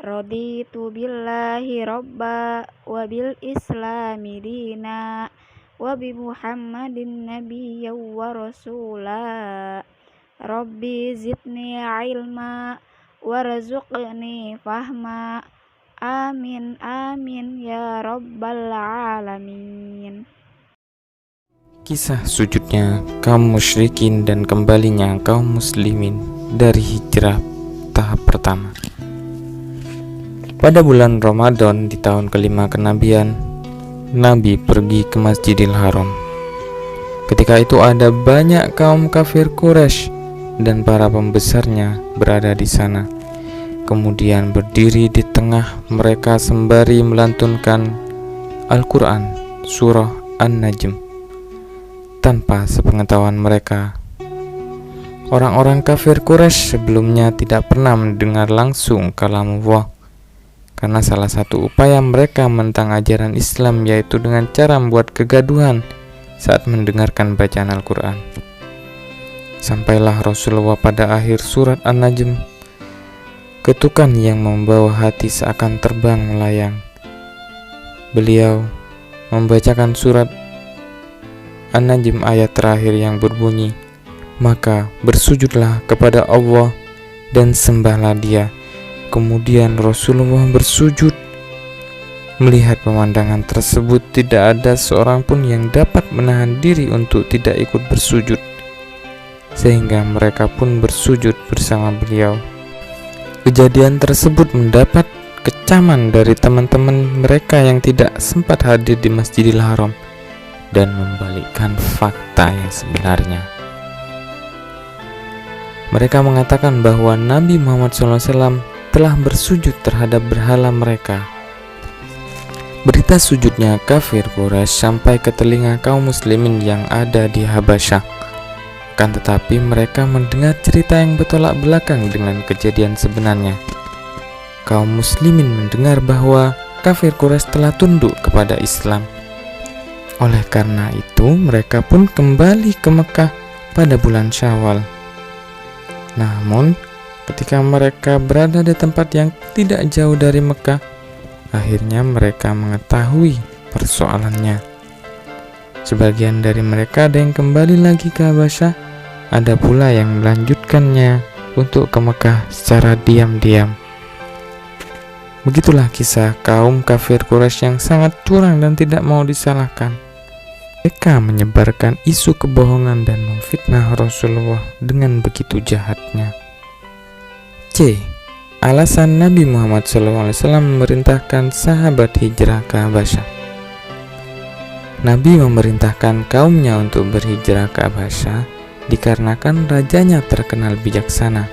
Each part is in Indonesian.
Raditu billahi robba wa bil islami dina wa bi Muhammadin nabiyyan wa rasula. Rabbi zidni ilma warzuqni fahma. Amin amin ya rabbal alamin. Kisah sujudnya kaum musyrikin dan kembalinya kaum muslimin dari hijrah tahap pertama. Pada bulan Ramadan di tahun kelima kenabian, Nabi pergi ke Masjidil Haram. Ketika itu ada banyak kaum kafir Quraisy dan para pembesarnya berada di sana. Kemudian berdiri di tengah mereka sembari melantunkan Al-Quran surah An-Najm tanpa sepengetahuan mereka. Orang-orang kafir Quraisy sebelumnya tidak pernah mendengar langsung kalamullah, karena salah satu upaya mereka menentang ajaran Islam yaitu dengan cara membuat kegaduhan saat mendengarkan bacaan Al-Quran. Sampailah Rasulullah pada akhir surat An-Najm, ketukan yang membawa hati seakan terbang melayang. Beliau membacakan surat An-Najm ayat terakhir yang berbunyi, "Maka bersujudlah kepada Allah dan sembahlah Dia." Kemudian Rasulullah bersujud. Melihat pemandangan tersebut, tidak ada seorang pun yang dapat menahan diri untuk tidak ikut bersujud, sehingga mereka pun bersujud bersama beliau. Kejadian tersebut mendapat kecaman dari teman-teman mereka yang tidak sempat hadir di Masjidil Haram dan membalikkan fakta yang sebenarnya. Mereka mengatakan bahwa Nabi Muhammad SAW telah bersujud terhadap berhala mereka. Berita sujudnya kafir Quraisy sampai ke telinga kaum muslimin yang ada di Habasyah. Kan tetapi mereka mendengar cerita yang bertolak belakang dengan kejadian sebenarnya. Kaum muslimin mendengar bahwa kafir Quraisy telah tunduk kepada Islam. Oleh karena itu mereka pun kembali ke Mekah pada bulan Syawal. Namun ketika mereka berada di tempat yang tidak jauh dari Mekah, akhirnya mereka mengetahui persoalannya. Sebagian dari mereka ada yang kembali lagi ke Habasyah, ada pula yang melanjutkannya untuk ke Mekah secara diam-diam. Begitulah kisah kaum kafir Quraisy yang sangat curang dan tidak mau disalahkan. Mereka menyebarkan isu kebohongan dan memfitnah Rasulullah dengan begitu jahatnya. C. Alasan Nabi Muhammad SAW memerintahkan sahabat hijrah ke Habasyah. Nabi memerintahkan kaumnya untuk berhijrah ke Habasyah dikarenakan rajanya terkenal bijaksana.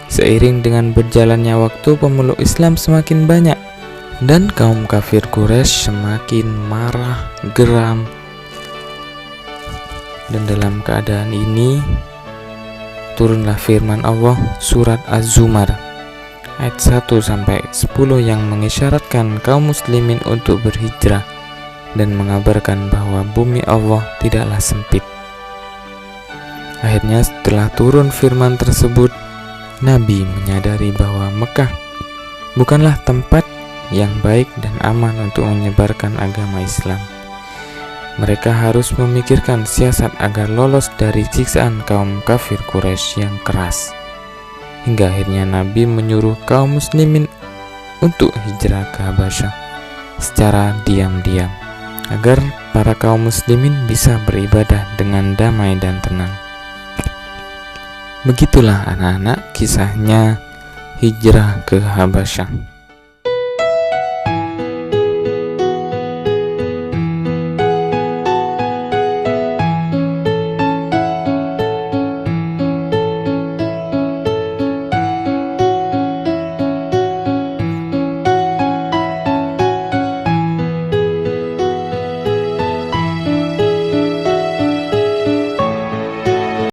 Seiring dengan berjalannya waktu, pemeluk Islam semakin banyak dan kaum kafir Quraisy semakin marah, geram. Dan dalam keadaan ini turunlah firman Allah surat Az-Zumar ayat 1-10 yang mengisyaratkan kaum muslimin untuk berhijrah dan mengabarkan bahwa bumi Allah tidaklah sempit. Akhirnya setelah turun firman tersebut, Nabi menyadari bahwa Mekah bukanlah tempat yang baik dan aman untuk menyebarkan agama Islam. Mereka harus memikirkan siasat agar lolos dari siksaan kaum kafir Quraisy yang keras. Hingga akhirnya Nabi menyuruh kaum muslimin untuk hijrah ke Habasyah secara diam-diam, agar para kaum muslimin bisa beribadah dengan damai dan tenang. Begitulah anak-anak kisahnya hijrah ke Habasyah.